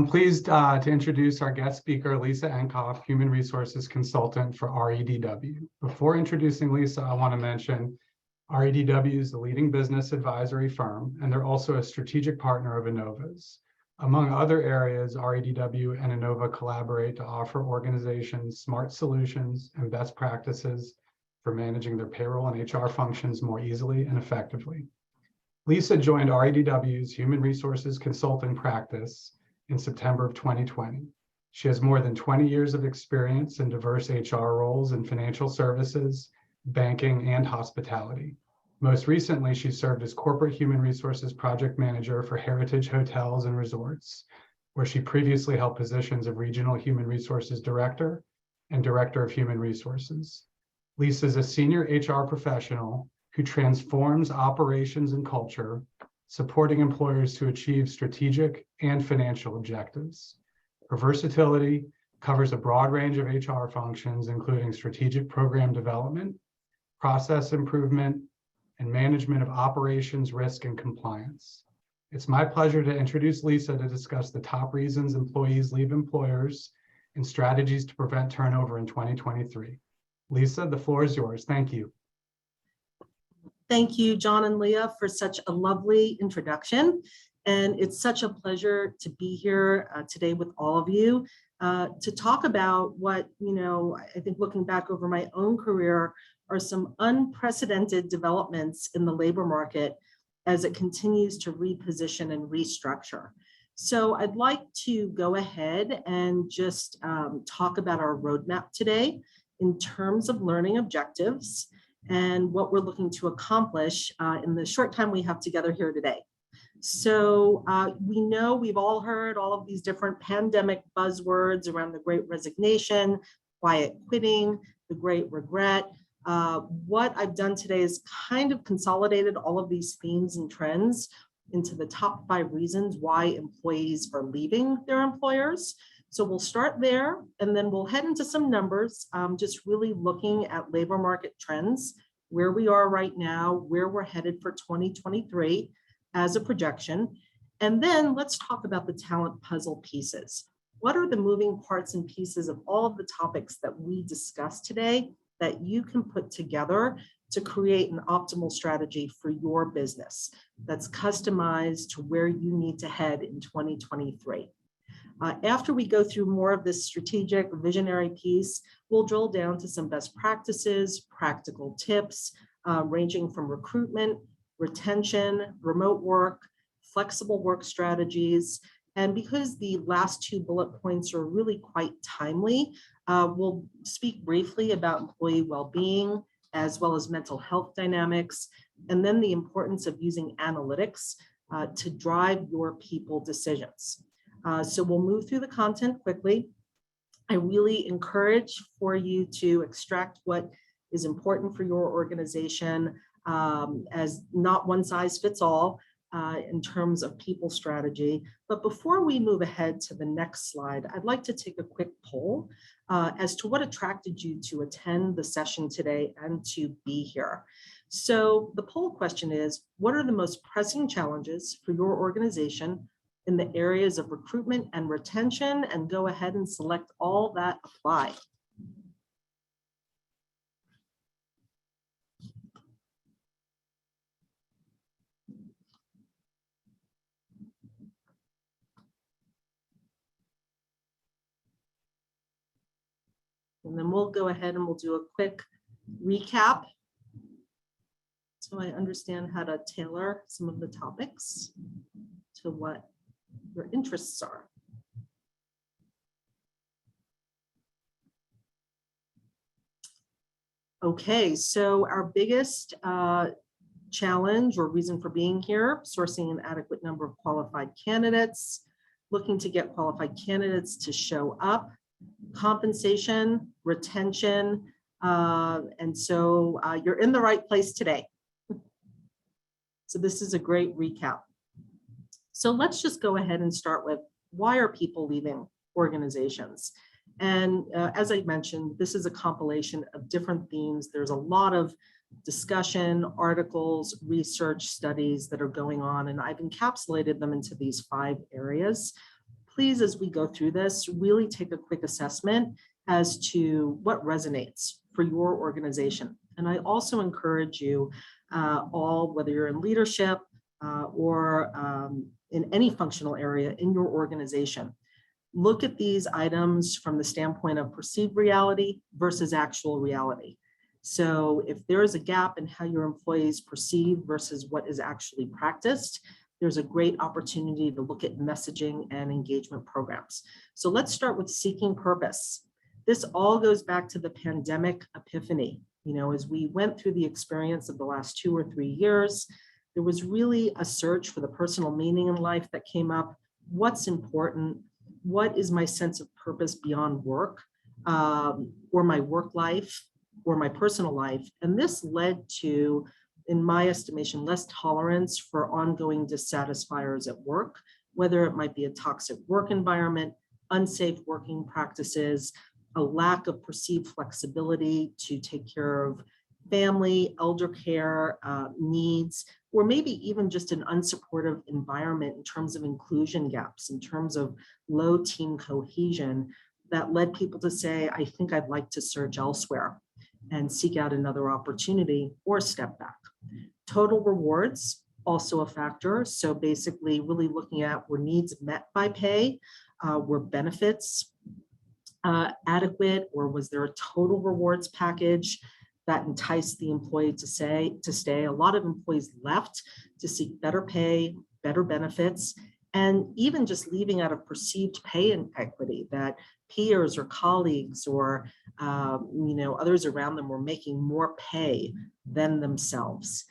I'm pleased to introduce our guest speaker, Lisa Enkoff, Human Resources Consultant for REDW. Before introducing Lisa, I want to mention REDW is the leading business advisory firm, and they're also a strategic partner of Innova's. Among other areas, REDW and Innova collaborate to offer organizations smart solutions and best practices for managing their payroll and HR functions more easily and effectively. Lisa joined REDW's Human Resources Consulting practice in September of 2020. She has more than 20 years of experience in diverse HR roles in financial services, banking, and hospitality. Most recently, she served as Corporate Human Resources Project Manager for Heritage Hotels and Resorts, where she previously held positions of Regional Human Resources Director and Director of Human Resources. Lisa is a senior HR professional who transforms operations and culture, supporting employers to achieve strategic and financial objectives. Her versatility covers a broad range of HR functions, including strategic program development, process improvement, and management of operations, risk, and compliance. It's my pleasure to introduce Lisa to discuss the top reasons employees leave employers and strategies to prevent turnover in 2023. Lisa, the floor is yours. Thank you. Thank you, John and Leah, for such a lovely introduction. And it's such a pleasure to be here today with all of you to talk about what, I think looking back over my own career are some unprecedented developments in the labor market as it continues to reposition and restructure. So I'd like to go ahead and just talk about our roadmap today in terms of learning objectives and what we're looking to accomplish in the short time we have together here today. So we know we've all heard all of these different pandemic buzzwords around the Great Resignation, quiet quitting, the Great Regret. What I've done today is kind of consolidated all of these themes and trends into the top 5 reasons why employees are leaving their employers. So we'll start there, and then we'll head into some numbers, just really looking at labor market trends, where we are right now, where we're headed for 2023 as a projection. And then let's talk about the talent puzzle pieces. What are the moving parts and pieces of all of the topics that we discussed today that you can put together to create an optimal strategy for your business that's customized to where you need to head in 2023? After we go through more of this strategic visionary piece, we'll drill down to some best practices, practical tips, ranging from recruitment, retention, remote work, flexible work strategies. And because the last 2 bullet points are really quite timely, we'll speak briefly about employee well-being, as well as mental health dynamics, and then the importance of using analytics to drive your people decisions. So we'll move through the content quickly. I really encourage for you to extract what is important for your organization as not one size fits all in terms of people strategy. But before we move ahead to the next slide, I'd like to take a quick poll as to what attracted you to attend the session today and to be here. So the poll question is, what are the most pressing challenges for your organization in the areas of recruitment and retention? And go ahead and select all that apply. And then we'll go ahead and we'll do a quick recap so I understand how to tailor some of the topics to what your interests are. Okay, so our biggest challenge or reason for being here, sourcing an adequate number of qualified candidates, looking to get qualified candidates to show up, compensation, retention, and so you're in the right place today. So this is a great recap. So let's just go ahead and start with, why are people leaving organizations? And as I mentioned, this is a compilation of different themes. There's a lot of discussion, articles, research studies that are going on, and I've encapsulated them into these 5 areas. please, as we go through this, really take a quick assessment as to what resonates for your organization. And I also encourage you all, whether you're in leadership or in any functional area in your organization, look at these items from the standpoint of perceived reality versus actual reality. So if there is a gap in how your employees perceive versus what is actually practiced, there's a great opportunity to look at messaging and engagement programs. So let's start with seeking purpose. This all goes back to the pandemic epiphany. You know, as we went through the experience of the last 2 or 3 years, there was really a search for the personal meaning in life that came up. What's important? What is my sense of purpose beyond work, or my work life, or my personal life? And this led to, in my estimation, less tolerance for ongoing dissatisfiers at work, whether it might be a toxic work environment, unsafe working practices, a lack of perceived flexibility to take care of family, elder care needs, or maybe even just an unsupportive environment in terms of inclusion gaps, in terms of low team cohesion, that led people to say, I think I'd like to search elsewhere and seek out another opportunity or step back. Total rewards, also a factor. So basically really looking at, were needs met by pay, were benefits adequate, or was there a total rewards package that enticed the employee to stay? A lot of employees left to seek better pay, better benefits, and even just leaving out of perceived pay inequity, that peers or colleagues or others around them were making more pay than themselves.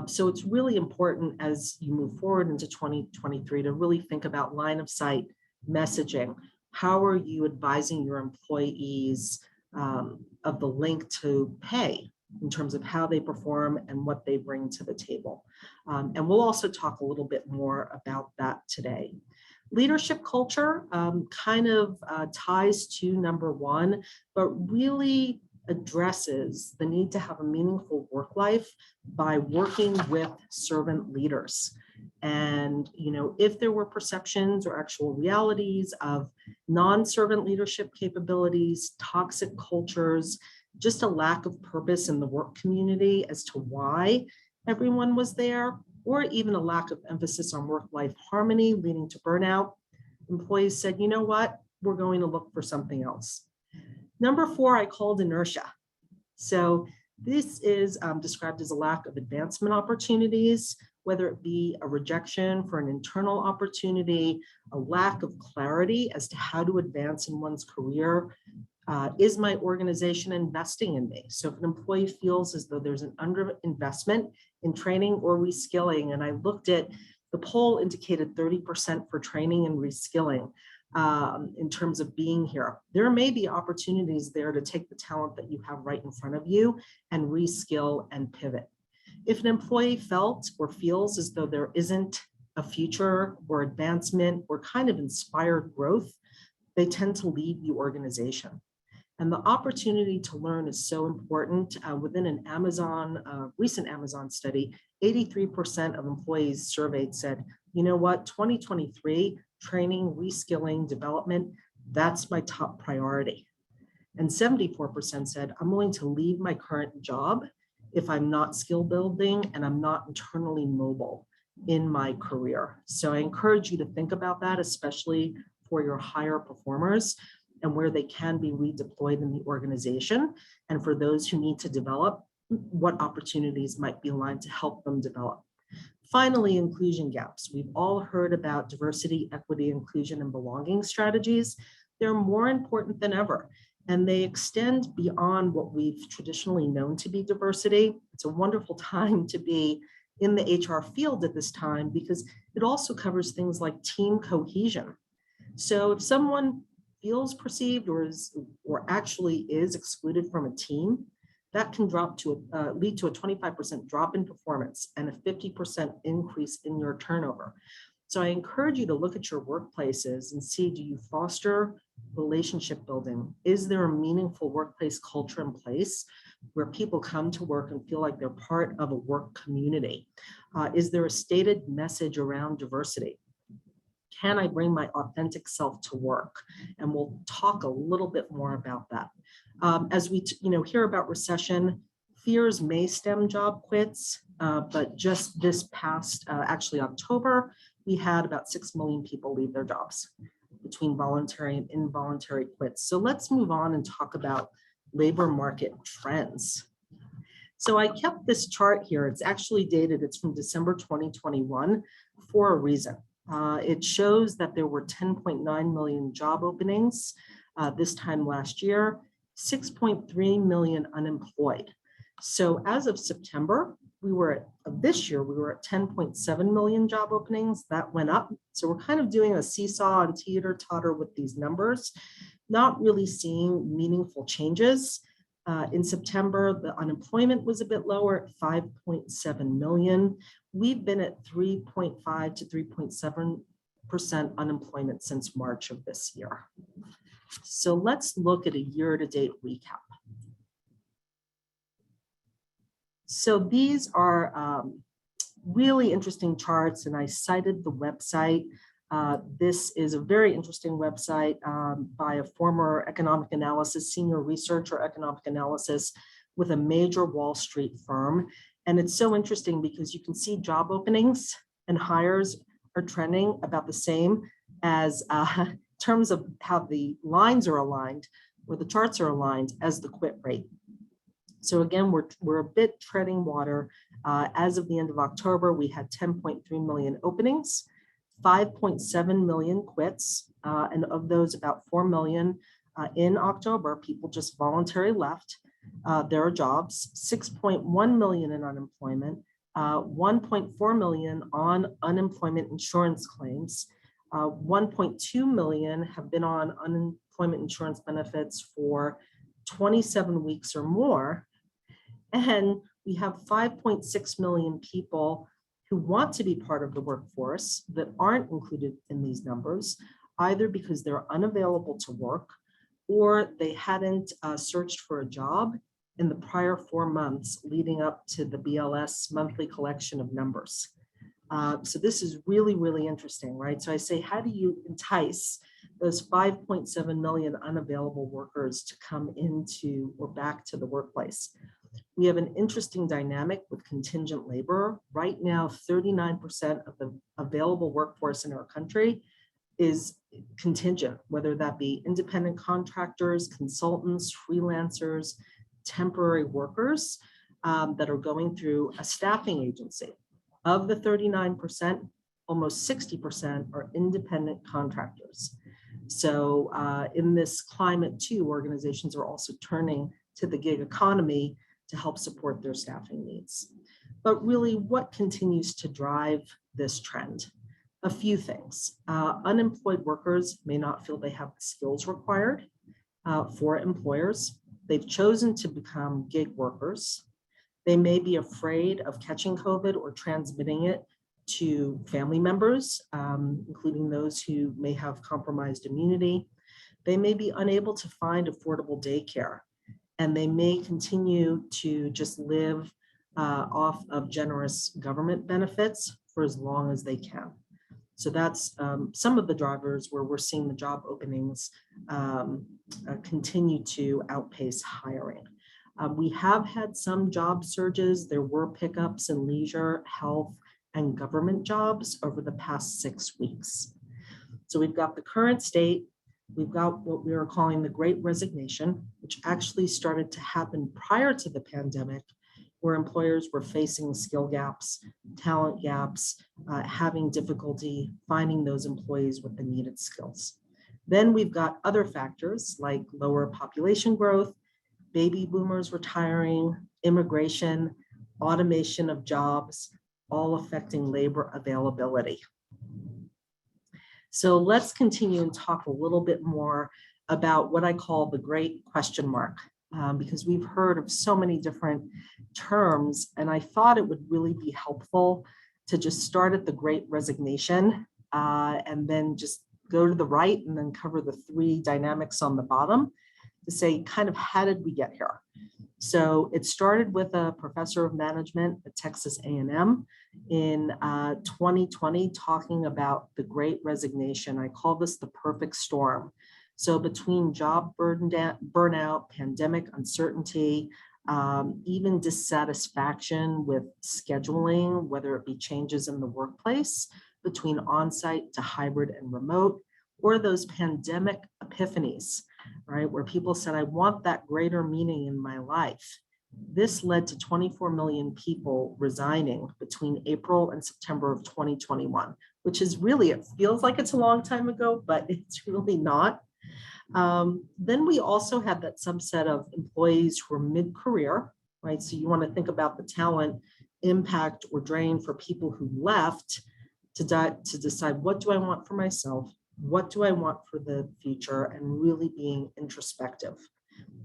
So it's really important as you move forward into 2023 to really think about line of sight messaging. How are you advising your employees of the link to pay in terms of how they perform and what they bring to the table? And we'll also talk a little bit more about that today. Leadership culture kind of ties to number one, but really addresses the need to have a meaningful work life by working with servant leaders. And, if there were perceptions or actual realities of non-servant leadership capabilities, toxic cultures, just a lack of purpose in the work community as to why everyone was there, or even a lack of emphasis on work-life harmony leading to burnout, employees said, you know what, we're going to look for something else. Number 4, I called inertia. So this is described as a lack of advancement opportunities, whether it be a rejection for an internal opportunity, a lack of clarity as to how to advance in one's career. Is my organization investing in me? So if an employee feels as though there's an underinvestment in training or reskilling, and I looked at the poll indicated 30% for training and reskilling in terms of being here, there may be opportunities there to take the talent that you have right in front of you and reskill and pivot. If an employee felt or feels as though there isn't a future or advancement or kind of inspired growth, they tend to leave the organization. And the opportunity to learn is so important. Within an recent Amazon study, 83% of employees surveyed said, you know what, 2023, training, reskilling, development, that's my top priority. And 74% said, I'm willing to leave my current job if I'm not skill building and I'm not internally mobile in my career. So I encourage you to think about that, especially for your higher performers and where they can be redeployed in the organization. And for those who need to develop, what opportunities might be aligned to help them develop. Finally, inclusion gaps. We've all heard about diversity, equity, inclusion, and belonging strategies. They're more important than ever, and they extend beyond what we've traditionally known to be diversity. It's a wonderful time to be in the HR field at this time because it also covers things like team cohesion. So if someone feels perceived or actually is excluded from a team, that can lead to a 25% drop in performance and a 50% increase in your turnover. So I encourage you to look at your workplaces and see, do you foster relationship building? Is there a meaningful workplace culture in place where people come to work and feel like they're part of a work community? Is there a stated message around diversity? Can I bring my authentic self to work? And we'll talk a little bit more about that. As we hear about recession, fears may stem job quits, but just this past, actually October, we had about 6 million people leave their jobs between voluntary and involuntary quits. So let's move on and talk about labor market trends. So I kept this chart here. It's actually dated, it's from December 2021 for a reason. It shows that there were 10.9 million job openings this time last year, 6.3 million unemployed. So as of September, this year, we were at 10.7 million job openings. That went up. So we're kind of doing a seesaw and teeter-totter with these numbers, not really seeing meaningful changes. In September, the unemployment was a bit lower at 5.7 million. We've been at 3.5 to 3.7% unemployment since March of this year. So let's look at a year-to-date recap. So these are really interesting charts, and I cited the website. This is a very interesting website by a former economic analysis, senior researcher economic analysis with a major Wall Street firm. And it's so interesting because you can see job openings and hires are trending about the same as in terms of how the lines are aligned, or the charts are aligned, as the quit rate. So again, we're a bit treading water. As of the end of October, we had 10.3 million openings, 5.7 million quits, and of those, about 4 million in October, people just voluntarily left their jobs, 6.1 million in unemployment, 1.4 million on unemployment insurance claims, 1.2 million have been on unemployment insurance benefits for 27 weeks or more. And we have 5.6 million people who want to be part of the workforce that aren't included in these numbers, either because they're unavailable to work or they hadn't searched for a job in the prior 4 months leading up to the BLS monthly collection of numbers. So this is really, really interesting, right? So I say, how do you entice those 5.7 million unavailable workers to come into or back to the workplace? We have an interesting dynamic with contingent labor. Right now, 39% of the available workforce in our country is contingent, whether that be independent contractors, consultants, freelancers, temporary workers that are going through a staffing agency. Of the 39%, almost 60% are independent contractors. So in this climate too, organizations are also turning to the gig economy to help support their staffing needs. But really, what continues to drive this trend? A few things. Unemployed workers may not feel they have the skills required for employers. They've chosen to become gig workers. They may be afraid of catching COVID or transmitting it to family members, including those who may have compromised immunity. They may be unable to find affordable daycare, and they may continue to just live off of generous government benefits for as long as they can. So that's some of the drivers where we're seeing the job openings continue to outpace hiring. We have had some job surges. There were pickups in leisure, health, and government jobs over the past 6 weeks. So we've got the current state. We've got what we are calling the Great Resignation, which actually started to happen prior to the pandemic, where employers were facing skill gaps, talent gaps, having difficulty finding those employees with the needed skills. Then we've got other factors like lower population growth, baby boomers retiring, immigration, automation of jobs, all affecting labor availability. So let's continue and talk a little bit more about what I call the great question mark, because we've heard of so many different terms, and I thought it would really be helpful to just start at the Great Resignation and then just go to the right and then cover the 3 dynamics on the bottom to say kind of how did we get here? So it started with a professor of management at Texas A&M in 2020 talking about the Great Resignation. I call this the perfect storm. So between job burnout, pandemic uncertainty, even dissatisfaction with scheduling, whether it be changes in the workplace between on-site to hybrid and remote, or those pandemic epiphanies, right? Where people said, I want that greater meaning in my life. This led to 24 million people resigning between April and September of 2021, which is really, it feels like it's a long time ago, but it's really not. Then we also had that subset of employees who were mid-career, right? So you want to think about the talent impact or drain for people who left to decide, what do I want for myself? What do I want for the future? And really being introspective.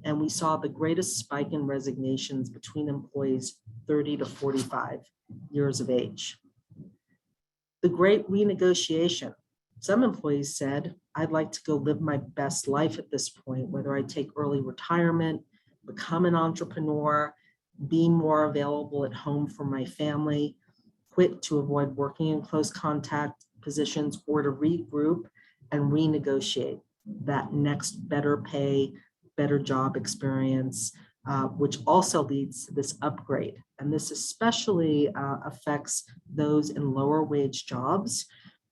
And we saw the greatest spike in resignations between employees 30 to 45 years of age. The great renegotiation. Some employees said, I'd like to go live my best life at this point, whether I take early retirement, become an entrepreneur, be more available at home for my family, quit to avoid working in close contact positions, or to regroup and renegotiate that next better pay, better job experience, which also leads to this upgrade. And this especially affects those in lower wage jobs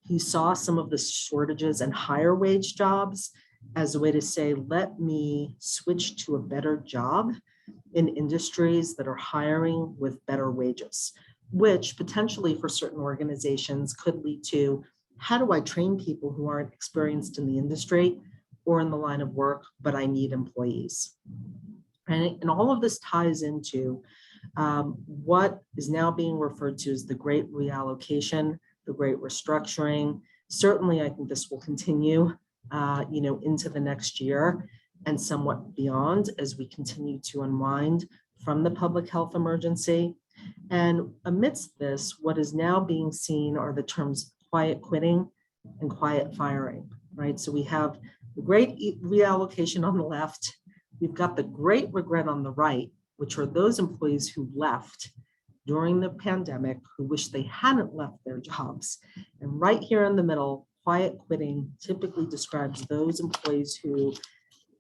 who saw some of the shortages in higher wage jobs as a way to say, let me switch to a better job in industries that are hiring with better wages, which potentially for certain organizations could lead to, how do I train people who aren't experienced in the industry or in the line of work, but I need employees? And all of this ties into what is now being referred to as the great reallocation, the great restructuring. Certainly, I think this will continue into the next year and somewhat beyond as we continue to unwind from the public health emergency. And amidst this, what is now being seen are the terms quiet quitting and quiet firing, right? So we have the great reallocation on the left. We've got the great regret on the right, which are those employees who left during the pandemic, who wish they hadn't left their jobs. And right here in the middle, quiet quitting typically describes those employees who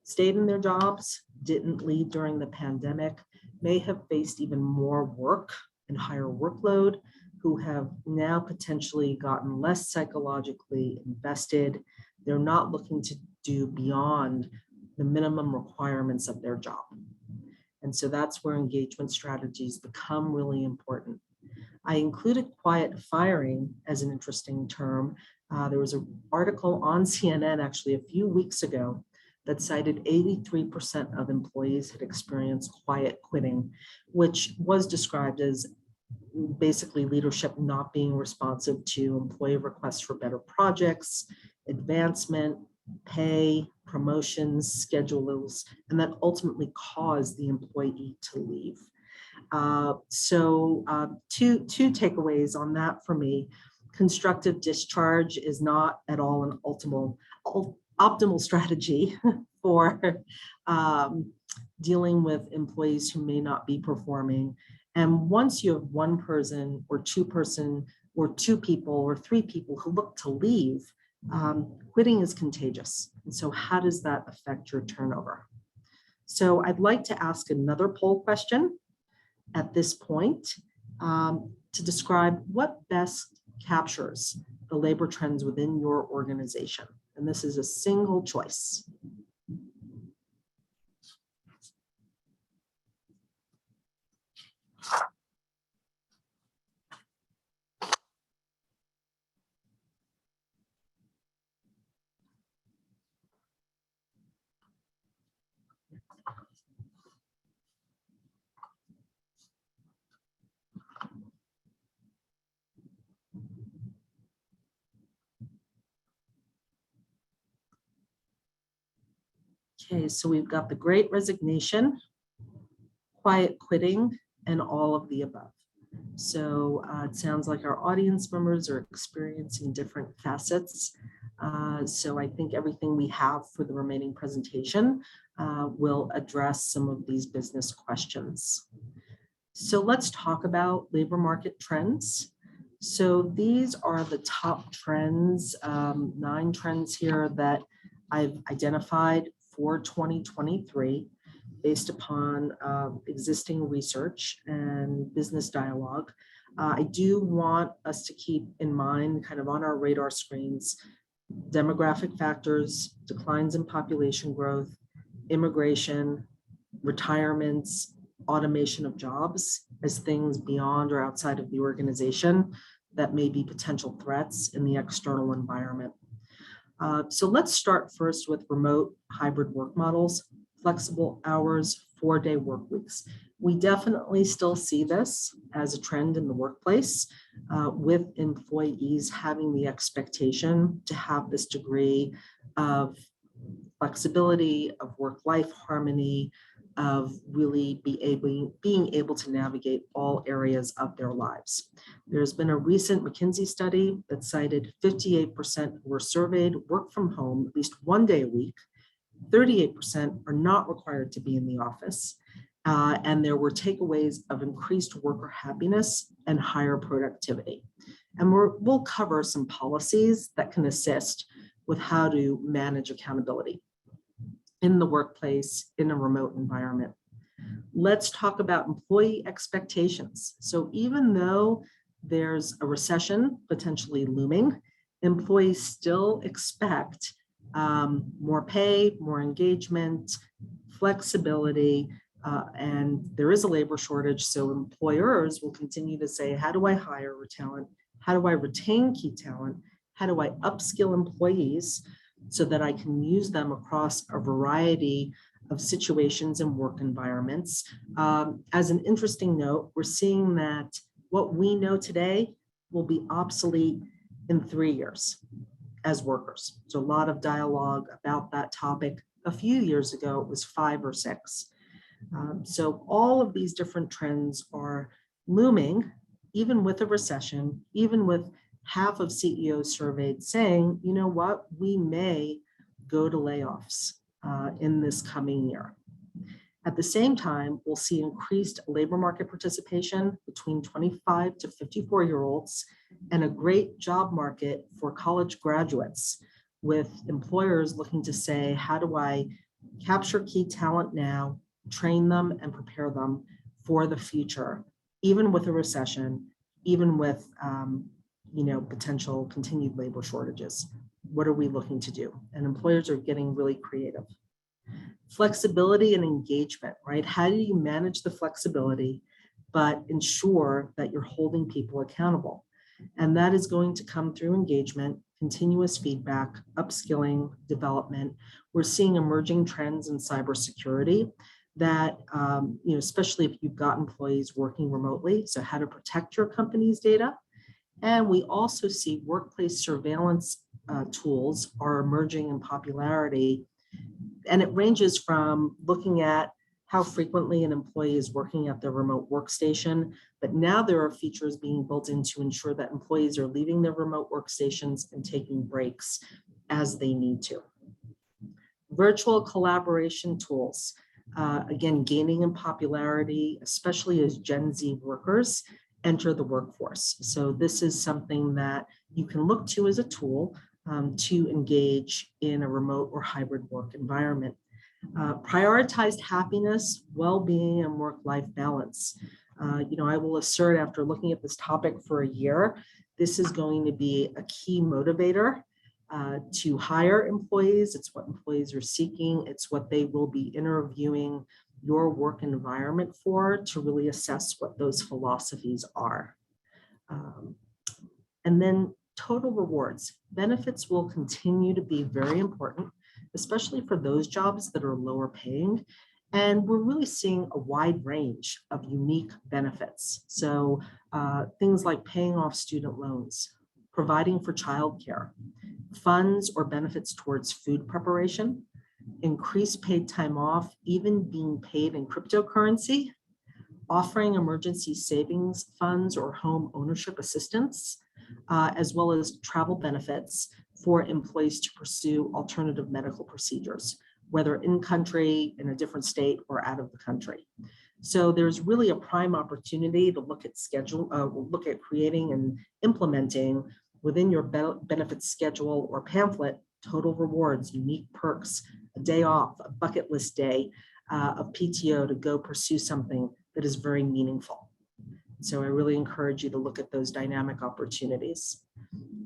stayed in their jobs, didn't leave during the pandemic, may have faced even more work and higher workload, who have now potentially gotten less psychologically invested. They're not looking to do beyond the minimum requirements of their job. And so that's where engagement strategies become really important. I included quiet firing as an interesting term. There was an article on CNN actually a few weeks ago that cited 83% of employees had experienced quiet quitting, which was described as basically leadership not being responsive to employee requests for better projects, advancement, pay, promotions, schedules, and that ultimately caused the employee to leave. Two takeaways on that for me. Constructive discharge is not at all an optimal strategy for dealing with employees who may not be performing. And once you have one person or two people or three people who look to leave, quitting is contagious. And so how does that affect your turnover? So I'd like to ask another poll question at this point to describe what best captures the labor trends within your organization. And this is a single choice. Okay, so we've got the great resignation, quiet quitting, and all of the above. So it sounds like our audience members are experiencing different facets. So I think everything we have for the remaining presentation will address some of these business questions. So let's talk about labor market trends. So these are the top trends, 9 trends here that I've identified for 2023 based upon existing research and business dialogue. I do want us to keep in mind, kind of on our radar screens, demographic factors, declines in population growth, immigration, retirements, automation of jobs as things beyond or outside of the organization that may be potential threats in the external environment. So let's start first with remote hybrid work models, flexible hours, 4-day work weeks. We definitely still see this as a trend in the workplace, with employees having the expectation to have this degree of flexibility, of work-life harmony, of really being able to navigate all areas of their lives. There's been a recent McKinsey study that cited 58% who were surveyed work from home at least 1 day a week, 38% are not required to be in the office, and there were takeaways of increased worker happiness and higher productivity. And we'll cover some policies that can assist with how to manage accountability in the workplace in a remote environment. Let's talk about employee expectations. So even though there's a recession potentially looming, employees still expect more pay, more engagement, flexibility, and there is a labor shortage. So employers will continue to say, how do I hire talent? How do I retain key talent? How do I upskill employees so that I can use them across a variety of situations and work environments? As an interesting note, we're seeing that what we know today will be obsolete in 3 years as workers. So a lot of dialogue about that topic. A few years ago, it was 5 or 6. So all of these different trends are looming, even with a recession, even with half of CEOs surveyed saying, you know what, we may go to layoffs in this coming year. At the same time, we'll see increased labor market participation between 25 to 54-year-olds and a great job market for college graduates, with employers looking to say, how do I capture key talent now, train them and prepare them for the future, even with a recession, even with potential continued labor shortages. What are we looking to do? And employers are getting really creative. Flexibility and engagement, right? How do you manage the flexibility, but ensure that you're holding people accountable? And that is going to come through engagement, continuous feedback, upskilling, development. We're seeing emerging trends in cybersecurity that, especially if you've got employees working remotely, so how to protect your company's data. And we also see workplace surveillance tools are emerging in popularity. And it ranges from looking at how frequently an employee is working at their remote workstation, but now there are features being built in to ensure that employees are leaving their remote workstations and taking breaks as they need to. Virtual collaboration tools, again, gaining in popularity, especially as Gen Z workers enter the workforce. So this is something that you can look to as a tool to engage in a remote or hybrid work environment. Prioritized happiness, well-being, and work-life balance. I will assert, after looking at this topic for a year, this is going to be a key motivator to hire employees. It's what employees are seeking. It's what they will be interviewing your work environment for, to really assess what those philosophies are. And then total rewards. Benefits will continue to be very important, especially for those jobs that are lower paying. And we're really seeing a wide range of unique benefits. So things like paying off student loans, providing for childcare, funds or benefits towards food preparation, increased paid time off, even being paid in cryptocurrency, offering emergency savings funds or home ownership assistance, as well as travel benefits for employees to pursue alternative medical procedures, whether in country, in a different state, or out of the country. So there's really a prime opportunity to look at creating and implementing within your benefits schedule or pamphlet, total rewards, unique perks, a day off, a bucket list day of PTO to go pursue something that is very meaningful. So I really encourage you to look at those dynamic opportunities.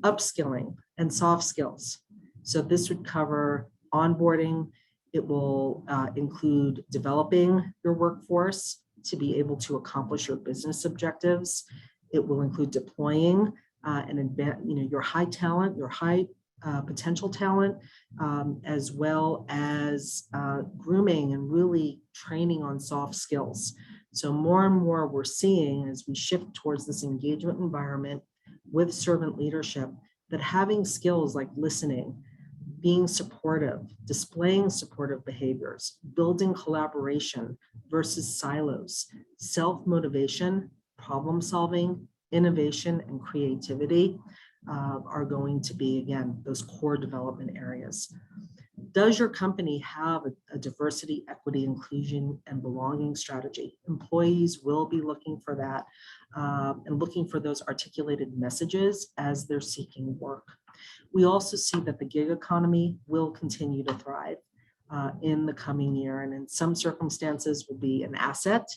Upskilling and soft skills. So this would cover onboarding. It will include developing your workforce to be able to accomplish your business objectives. It will include deploying your high talent, your high potential talent, as well as grooming and really training on soft skills. So more and more we're seeing as we shift towards this engagement environment with servant leadership, that having skills like listening, being supportive, displaying supportive behaviors, building collaboration versus silos, self-motivation, problem solving, innovation, and creativity are going to be, again, those core development areas. Does your company have a diversity, equity, inclusion, and belonging strategy? Employees will be looking for that and looking for those articulated messages as they're seeking work. We also see that the gig economy will continue to thrive in the coming year, and in some circumstances will be an asset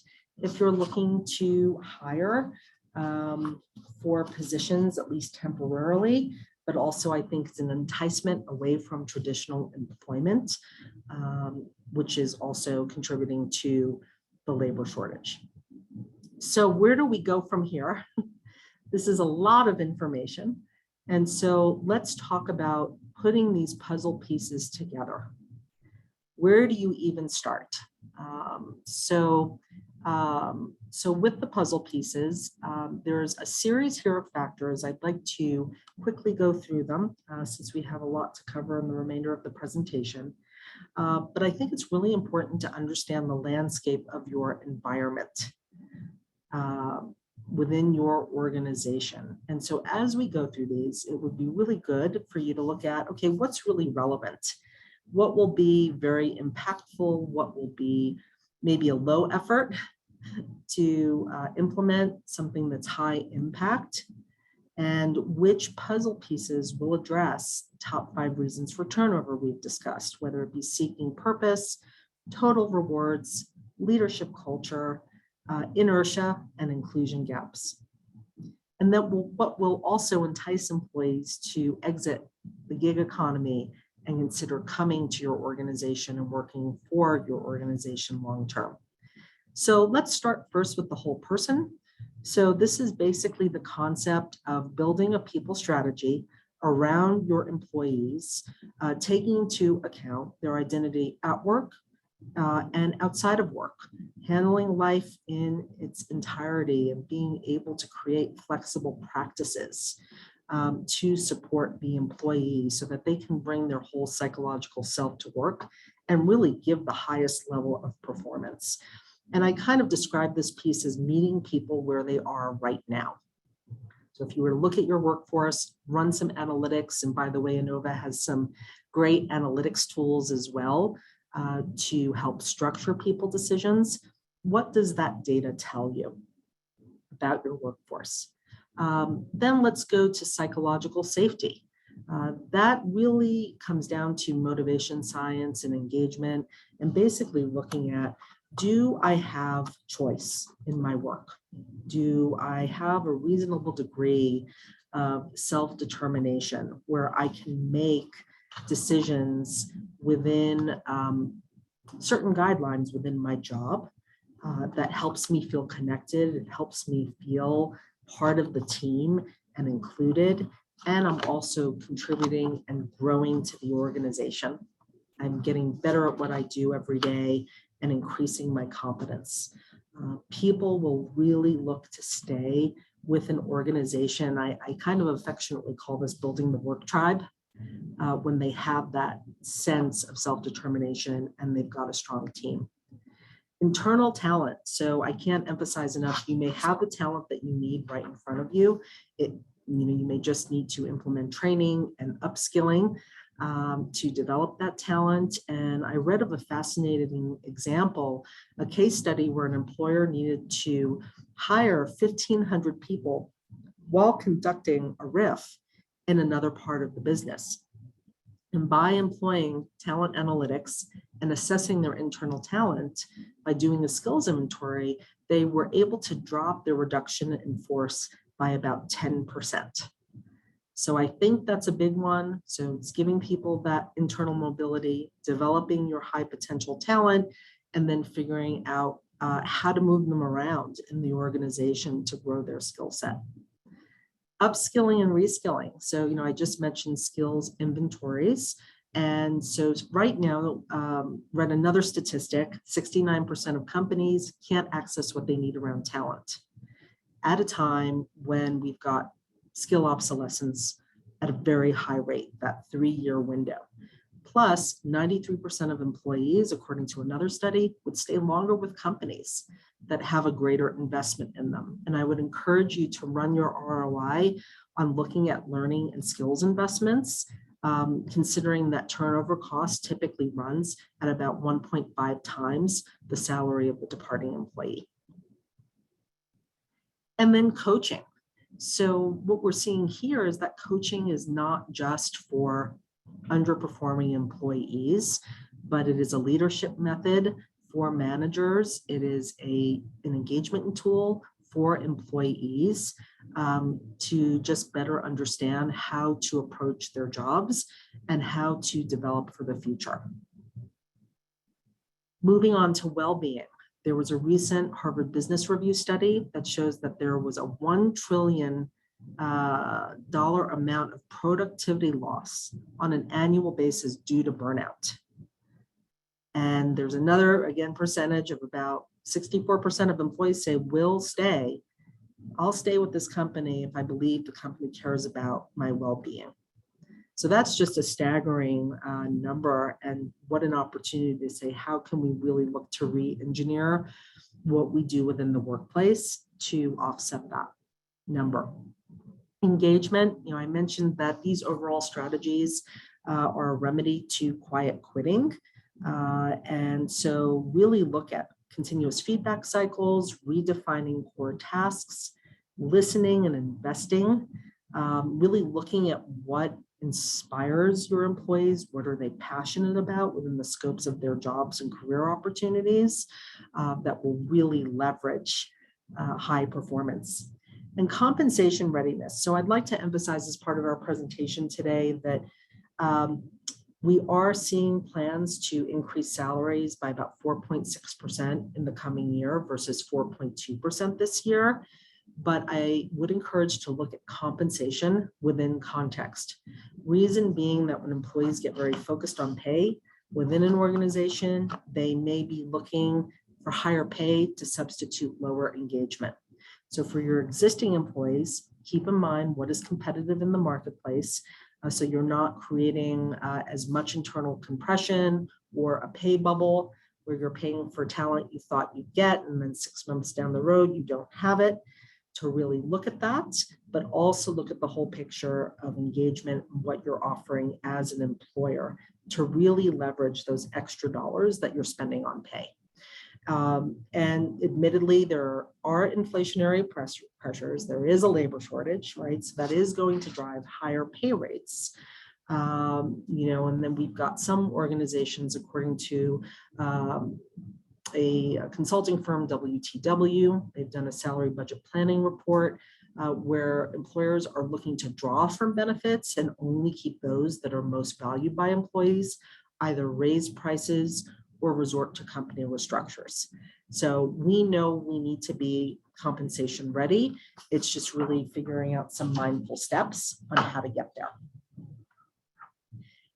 if you're looking to hire for positions, at least temporarily, but also I think it's an enticement away from traditional employment, which is also contributing to the labor shortage. So where do we go from here? This is a lot of information. And so let's talk about putting these puzzle pieces together. Where do you even start? So with the puzzle pieces, there's a series here of factors. I'd like to quickly go through them since we have a lot to cover in the remainder of the presentation. But I think it's really important to understand the landscape of your environment within your organization. And so as we go through these, it would be really good for you to look at, okay, what's really relevant? What will be very impactful? What will be maybe a low effort to implement, something that's high impact? And which puzzle pieces will address the top 5 reasons for turnover we've discussed, whether it be seeking purpose, total rewards, leadership culture, inertia, and inclusion gaps. And then what will also entice employees to exit the gig economy and consider coming to your organization and working for your organization long-term. So let's start first with the whole person. So this is basically the concept of building a people strategy around your employees, taking into account their identity at work and outside of work, handling life in its entirety and being able to create flexible practices to support the employee so that they can bring their whole psychological self to work and really give the highest level of performance. And I kind of describe this piece as meeting people where they are right now. So if you were to look at your workforce, run some analytics, and by the way, Enkoff has some great analytics tools as well to help structure people decisions. What does that data tell you about your workforce? Then let's go to psychological safety. That really comes down to motivation science and engagement, and basically looking at, do I have choice in my work? Do I have a reasonable degree of self-determination where I can make decisions within certain guidelines within my job that helps me feel connected, it helps me feel part of the team and included, and I'm also contributing and growing to the organization. I'm getting better at what I do every day and increasing my competence. People will really look to stay with an organization. I kind of affectionately call this building the work tribe when they have that sense of self-determination and they've got a strong team. Internal talent. So I can't emphasize enough, you may have the talent that you need right in front of you. You may just need to implement training and upskilling to develop that talent. And I read of a fascinating example, a case study where an employer needed to hire 1,500 people while conducting a RIF in another part of the business. And by employing talent analytics and assessing their internal talent, by doing a skills inventory, they were able to drop their reduction in force by about 10%. So I think that's a big one. So it's giving people that internal mobility, developing your high potential talent, and then figuring out how to move them around in the organization to grow their skill set. Upskilling and reskilling. So, I just mentioned skills inventories. And so right now, read another statistic, 69% of companies can't access what they need around talent at a time when we've got skill obsolescence at a very high rate, that 3-year window. Plus, 93% of employees, according to another study, would stay longer with companies that have a greater investment in them. And I would encourage you to run your ROI on looking at learning and skills investments, considering that turnover cost typically runs at about 1.5 times the salary of the departing employee. And then coaching. So what we're seeing here is that coaching is not just for underperforming employees, but it is a leadership method for managers. It is an engagement tool for employees to just better understand how to approach their jobs and how to develop for the future. Moving on to well-being. There was a recent Harvard Business Review study that shows that there was a $1 trillion amount of productivity loss on an annual basis due to burnout. And there's another, again, percentage of about 64% of employees say will stay. I'll stay with this company if I believe the company cares about my well-being. So that's just a staggering number, and what an opportunity to say, how can we really look to re-engineer what we do within the workplace to offset that number. Engagement, I mentioned that these overall strategies are a remedy to quiet quitting. And so really look at continuous feedback cycles, redefining core tasks, listening and investing, really looking at what inspires your employees, what are they passionate about within the scopes of their jobs and career opportunities that will really leverage high performance. And compensation readiness. So I'd like to emphasize as part of our presentation today that we are seeing plans to increase salaries by about 4.6% in the coming year versus 4.2% this year. But I would encourage to look at compensation within context. Reason being that when employees get very focused on pay within an organization, they may be looking for higher pay to substitute lower engagement. So for your existing employees, keep in mind what is competitive in the marketplace. So you're not creating as much internal compression or a pay bubble where you're paying for talent you thought you'd get, and then 6 months down the road, you don't have it. To really look at that, but also look at the whole picture of engagement and what you're offering as an employer to really leverage those extra dollars that you're spending on pay. And admittedly, there are inflationary pressures. There is a labor shortage, right? So that is going to drive higher pay rates. And then we've got some organizations, according to a consulting firm, WTW, they've done a salary budget planning report where employers are looking to draw from benefits and only keep those that are most valued by employees, either raise prices or resort to company restructures. So we know we need to be compensation ready. It's just really figuring out some mindful steps on how to get there.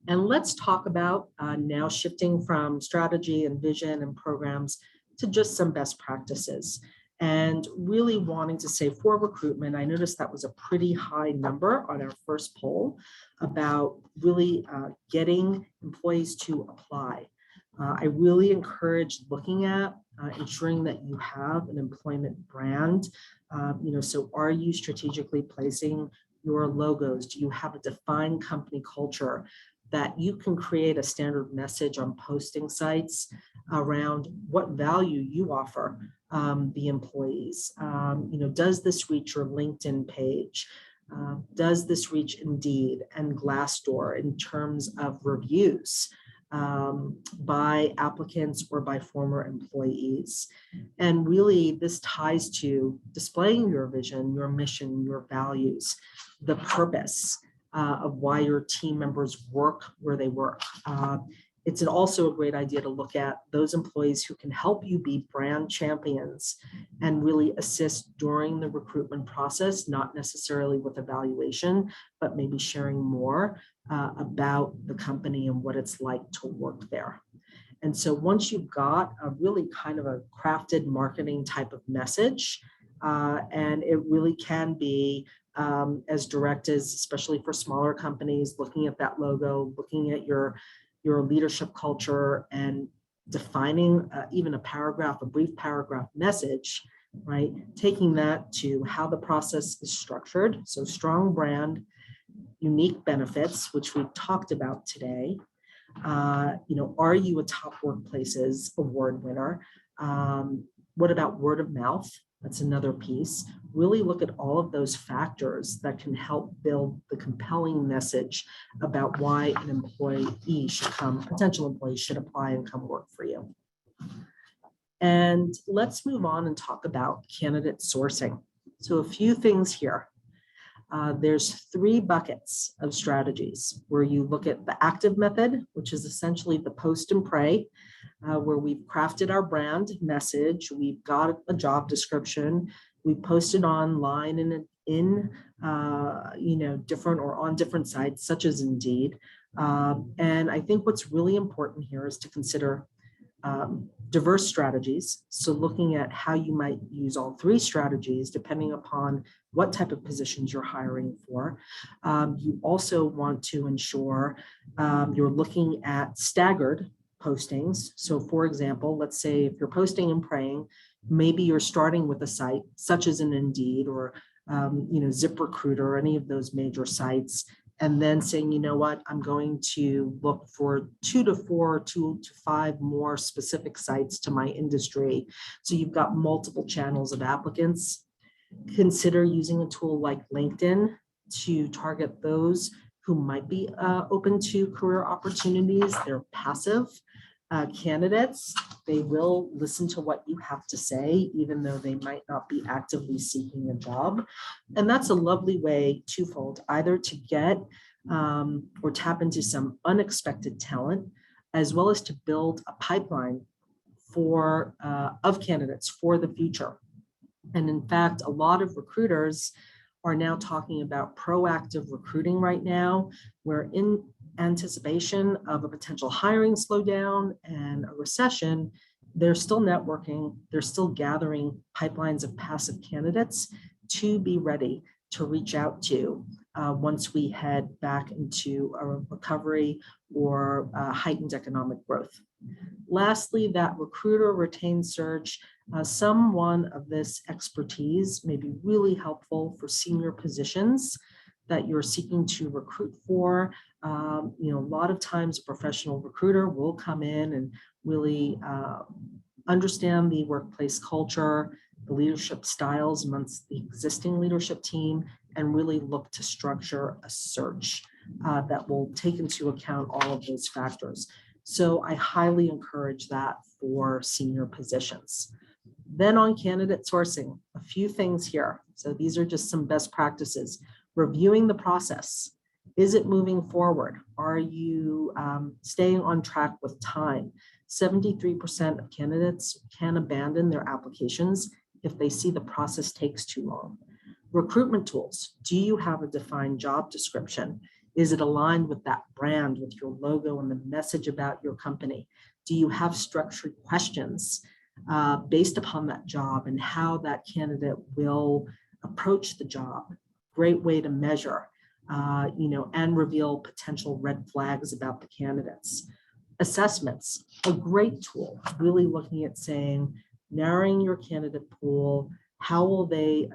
And let's talk about now shifting from strategy and vision and programs to just some best practices. And really wanting to say for recruitment, I noticed that was a pretty high number on our first poll about really getting employees to apply. I really encourage looking at ensuring that you have an employment brand. So are you strategically placing your logos? Do you have a defined company culture? that you can create a standard message on posting sites around what value you offer the employees. Does this reach your LinkedIn page? Does this reach Indeed and Glassdoor in terms of reviews by applicants or by former employees? And really, this ties to displaying your vision, your mission, your values, the purpose of why your team members work where they work. It's also a great idea to look at those employees who can help you be brand champions and really assist during the recruitment process, not necessarily with evaluation, but maybe sharing more about the company and what it's like to work there. And so once you've got a really kind of a crafted marketing type of message, and it really can be as direct as, especially for smaller companies, looking at that logo, looking at your leadership culture and defining even a brief paragraph message, right? Taking that to how the process is structured. So strong brand, unique benefits, which we've talked about today. Are you a Top Workplaces award winner? What about word of mouth? That's another piece. Really look at all of those factors that can help build the compelling message about why an potential employee should apply and come work for you. And let's move on and talk about candidate sourcing. So a few things here. There's 3 buckets of strategies where you look at the active method, which is essentially the post and pray, where we've crafted our brand message, we've got a job description, we posted online in different or on different sites such as Indeed. And I think what's really important here is to consider diverse strategies. So looking at how you might use all 3 strategies, depending upon what type of positions you're hiring for. You also want to ensure you're looking at staggered postings. So for example, let's say if you're posting and praying, maybe you're starting with a site such as an Indeed or ZipRecruiter or any of those major sites, and then saying, you know what, I'm going to look for 2 to 5 more specific sites to my industry. So you've got multiple channels of applicants. Consider using a tool like LinkedIn to target those who might be open to career opportunities. They're passive candidates. They will listen to what you have to say, even though they might not be actively seeking a job. And that's a lovely way, twofold, either to get or tap into some unexpected talent, as well as to build a pipeline of candidates for the future. And in fact, a lot of recruiters are now talking about proactive recruiting right now, where in anticipation of a potential hiring slowdown and a recession, they're still networking, they're still gathering pipelines of passive candidates to be ready to reach out to once we head back into a recovery or heightened economic growth. Lastly, that recruiter retained search, someone of this expertise may be really helpful for senior positions that you're seeking to recruit for. A lot of times a professional recruiter will come in and really understand the workplace culture, the leadership styles amongst the existing leadership team, and really look to structure a search that will take into account all of those factors. So I highly encourage that for senior positions. Then on candidate sourcing, a few things here. So these are just some best practices. Reviewing the process. Is it moving forward? Are you staying on track with time? 73% of candidates can abandon their applications if they see the process takes too long. Recruitment tools. Do you have a defined job description? Is it aligned with that brand, with your logo and the message about your company? Do you have structured questions based upon that job and how that candidate will approach the job? Great way to measure, and reveal potential red flags about the candidates. Assessments, a great tool, really looking at saying, narrowing your candidate pool, how will they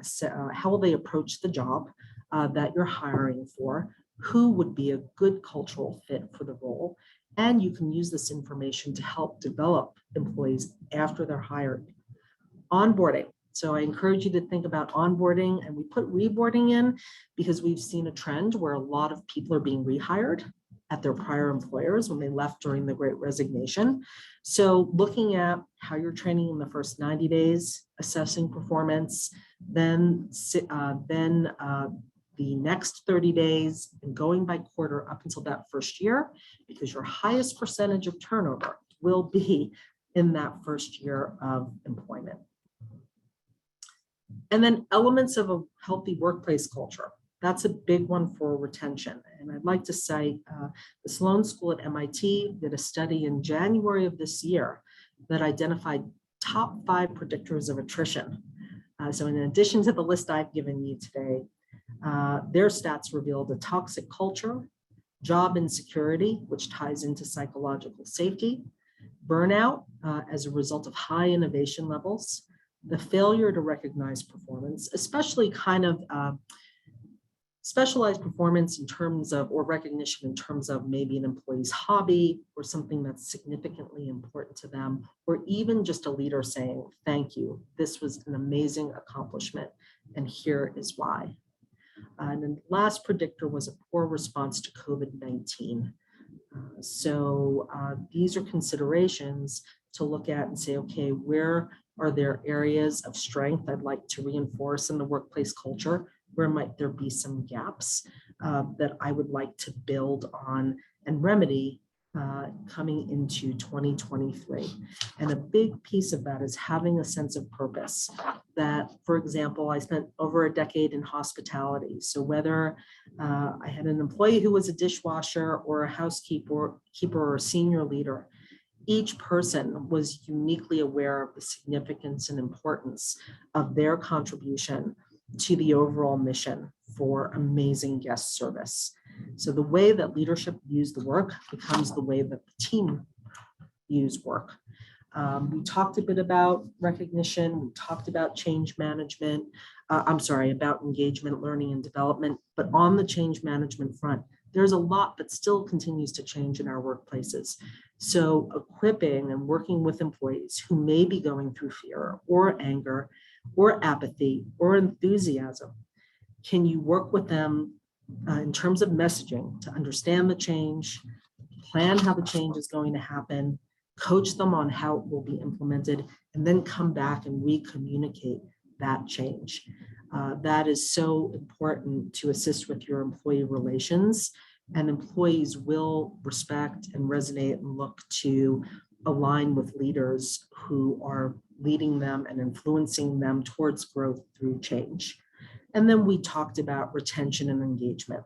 approach the job that you're hiring for? who would be a good cultural fit for the role, and you can use this information to help develop employees after they're hired. Onboarding. So I encourage you to think about onboarding, and we put reboarding in because we've seen a trend where a lot of people are being rehired at their prior employers when they left during the Great Resignation. So looking at how you're training in the first 90 days, assessing performance, then the next 30 days, and going by quarter up until that first year, because your highest percentage of turnover will be in that first year of employment. And then elements of a healthy workplace culture. That's a big one for retention. And I'd like to say the Sloan School at MIT did a study in January of this year that identified top 5 predictors of attrition. So in addition to the list I've given you today, their stats revealed a toxic culture, job insecurity, which ties into psychological safety, burnout as a result of high innovation levels, the failure to recognize performance, especially kind of specialized performance in terms of, or recognition in terms of maybe an employee's hobby or something that's significantly important to them, or even just a leader saying, thank you, this was an amazing accomplishment, and here is why. And then the last predictor was a poor response to COVID-19. So these are considerations to look at and say, okay, where are there areas of strength I'd like to reinforce in the workplace culture? Where might there be some gaps that I would like to build on and remedy coming into 2023? And a big piece of that is having a sense of purpose. That, for example, I spent over a decade in hospitality. So whether I had an employee who was a dishwasher or a housekeeper or a senior leader, each person was uniquely aware of the significance and importance of their contribution to the overall mission for amazing guest service. So the way that leadership views the work becomes the way that the team views work. We talked a bit about recognition. We talked about change management. About engagement, learning, and development. But on the change management front, there's a lot that still continues to change in our workplaces. So equipping and working with employees who may be going through fear or anger or apathy or enthusiasm, can you work with them in terms of messaging to understand the change, plan how the change is going to happen, coach them on how it will be implemented, and then come back and re-communicate that change. That is so important to assist with your employee relations, and employees will respect and resonate and look to align with leaders who are leading them and influencing them towards growth through change. And then we talked about retention and engagement,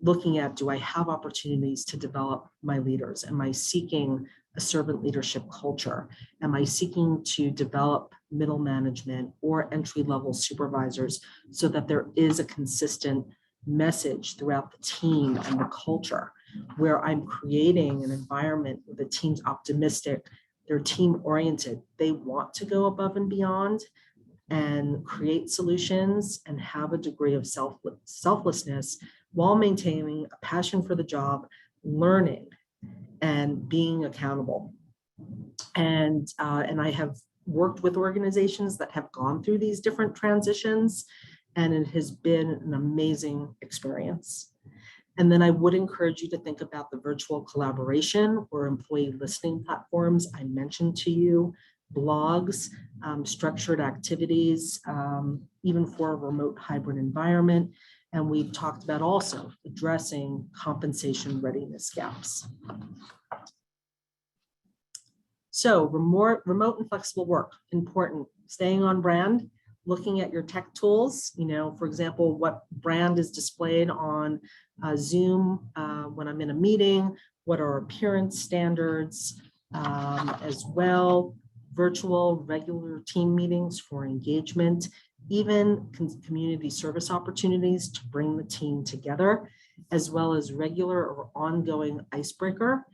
looking at, do I have opportunities to develop my leaders? Am I seeking a servant leadership culture? Am I seeking to develop middle management or entry-level supervisors so that there is a consistent message throughout the team and the culture, where I'm creating an environment where the team's optimistic, they're team-oriented, they want to go above and beyond and create solutions and have a degree of selflessness while maintaining a passion for the job, learning, and being accountable. And I have worked with organizations that have gone through these different transitions, and it has been an amazing experience. And then I would encourage you to think about the virtual collaboration or employee listening platforms I mentioned to you, blogs, structured activities, even for a remote hybrid environment. And we've talked about also addressing compensation readiness gaps. So remote and flexible work, important. Staying on brand, looking at your tech tools, for example, what brand is displayed on Zoom when I'm in a meeting, what are appearance standards, as well, virtual regular team meetings for engagement, even community service opportunities to bring the team together, as well as regular or ongoing icebreaker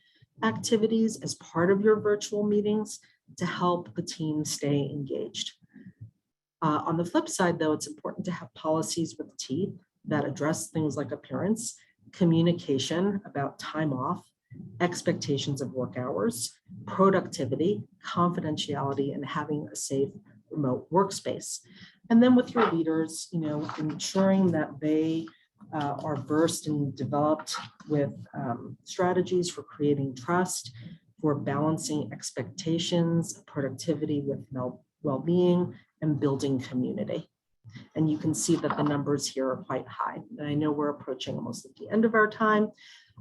activities as part of your virtual meetings to help the team stay engaged. On the flip side, though, it's important to have policies with teeth that address things like appearance communication about time off, expectations of work hours, productivity, confidentiality, and having a safe remote workspace. And then with your leaders, ensuring that they are versed and developed with strategies for creating trust, for balancing expectations, productivity with well-being, and building community. And you can see that the numbers here are quite high. And I know we're approaching almost at the end of our time.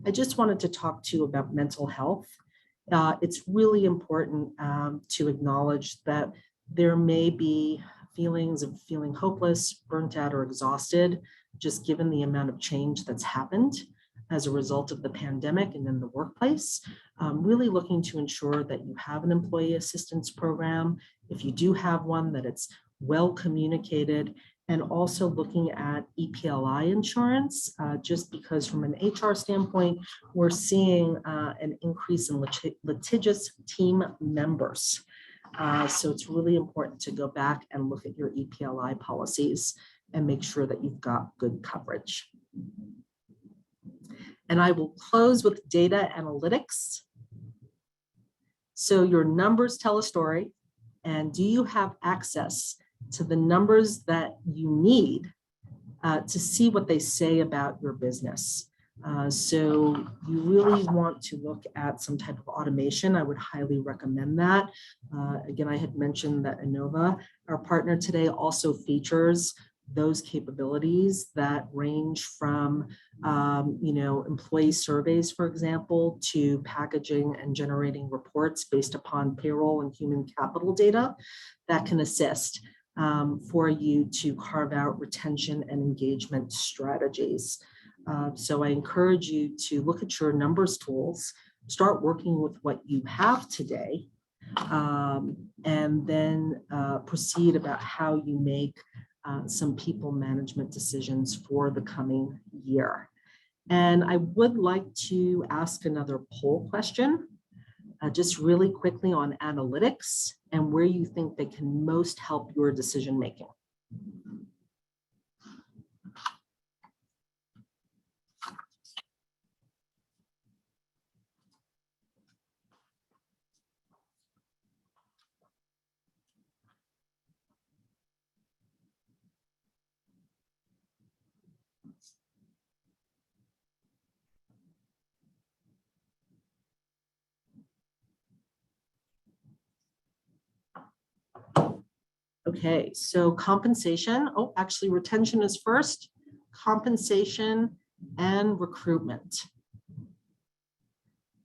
I just wanted to talk to you about mental health. It's really important to acknowledge that there may be feelings of feeling hopeless, burnt out, or exhausted, just given the amount of change that's happened as a result of the pandemic and in the workplace. Really looking to ensure that you have an employee assistance program. If you do have one, that it's well communicated, and also looking at EPLI insurance, just because from an HR standpoint, we're seeing an increase in litigious team members. So it's really important to go back and look at your EPLI policies and make sure that you've got good coverage. And I will close with data analytics. So your numbers tell a story, and do you have access to the numbers that you need to see what they say about your business? So you really want to look at some type of automation. I would highly recommend that. Again, I had mentioned that Innova, our partner today, also features those capabilities that range from employee surveys, for example, to packaging and generating reports based upon payroll and human capital data that can assist for you to carve out retention and engagement strategies. So I encourage you to look at your numbers tools, start working with what you have today, and then proceed about how you make some people management decisions for the coming year. And I would like to ask another poll question, just really quickly on analytics and where you think they can most help your decision making. Okay, so compensation. Oh, actually, retention is first, compensation and recruitment.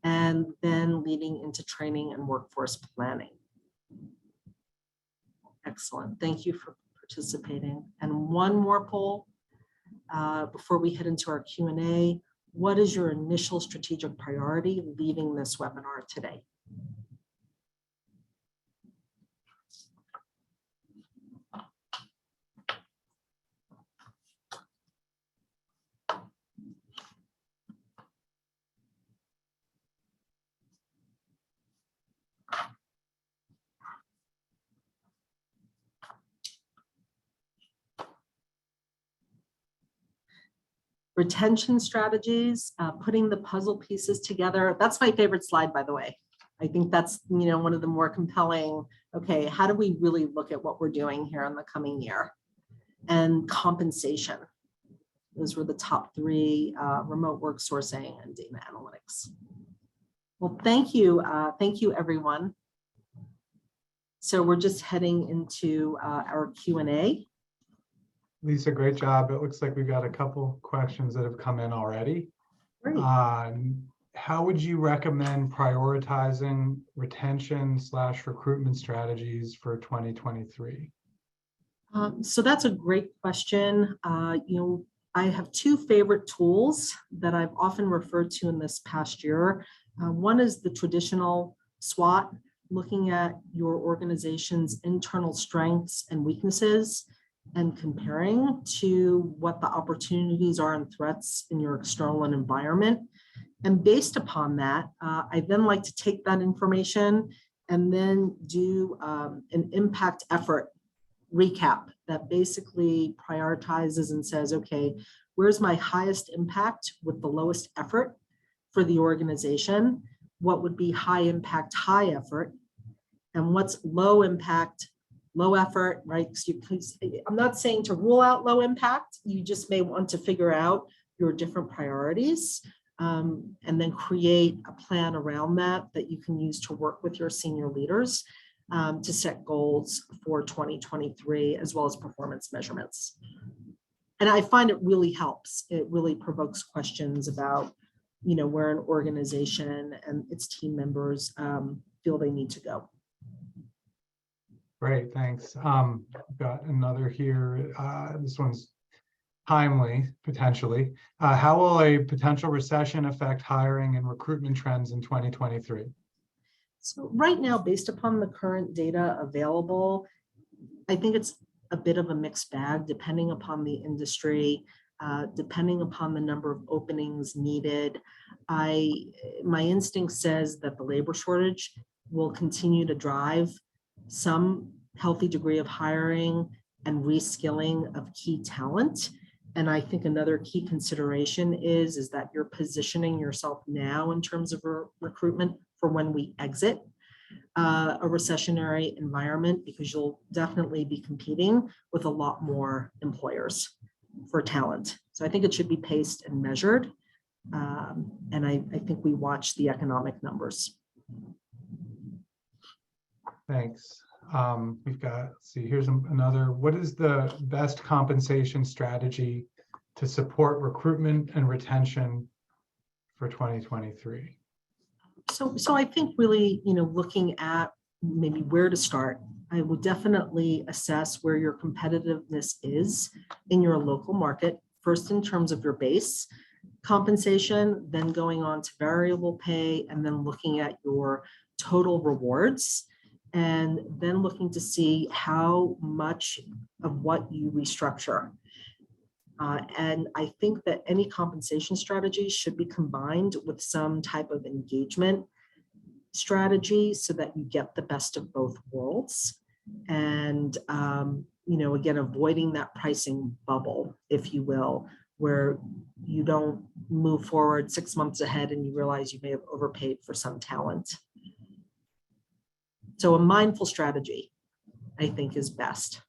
And then leading into training and workforce planning. Excellent. Thank you for participating. And one more poll before we head into our Q&A. What is your initial strategic priority leaving this webinar today? Retention strategies, putting the puzzle pieces together. That's my favorite slide, by the way. I think that's one of the more compelling. Okay, how do we really look at what we're doing here in the coming year? And compensation. Those were the top three: remote work, sourcing, and data analytics. Well, thank you everyone. So we're just heading into our Q&A. Lisa, great job. It looks like we've got a couple questions that have come in already. Great. How would you recommend prioritizing retention/recruitment strategies for 2023? So that's a great question. I have two favorite tools that I've often referred to in this past year. One is the traditional SWOT, looking at your organization's internal strengths and weaknesses and comparing to what the opportunities are and threats in your external environment. And based upon that, I then like to take that information and then do an impact effort recap that basically prioritizes and says, okay, where's my highest impact with the lowest effort for the organization? What would be high impact, high effort? And what's low impact, low effort, right? I'm not saying to rule out low impact. You just may want to figure out your different priorities and then create a plan around that you can use to work with your senior leaders to set goals for 2023, as well as performance measurements. And I find it really helps. It really provokes questions about, where an organization and its team members feel they need to go. Great, thanks. Got another here. This one's timely, potentially. How will a potential recession affect hiring and recruitment trends in 2023? So right now, based upon the current data available, I think it's a bit of a mixed bag, depending upon the industry, depending upon the number of openings needed. My instinct says that the labor shortage will continue to drive some healthy degree of hiring and reskilling of key talent. And I think another key consideration is that you're positioning yourself now in terms of recruitment for when we exit a recessionary environment, because you'll definitely be competing with a lot more employers for talent. So I think it should be paced and measured. And I think we watch the economic numbers. Thanks. We've got, let's see, here's another. What is the best compensation strategy to support recruitment and retention for 2023? So I think really, looking at maybe where to start, I would definitely assess where your competitiveness is in your local market, first in terms of your base compensation, then going on to variable pay, and then looking at your total rewards, and then looking to see how much of what you restructure. And I think that any compensation strategy should be combined with some type of engagement strategy so that you get the best of both worlds. And, again, avoiding that pricing bubble, if you will, where you don't move forward 6 months ahead and you realize you may have overpaid for some talent. So a mindful strategy, I think, is best.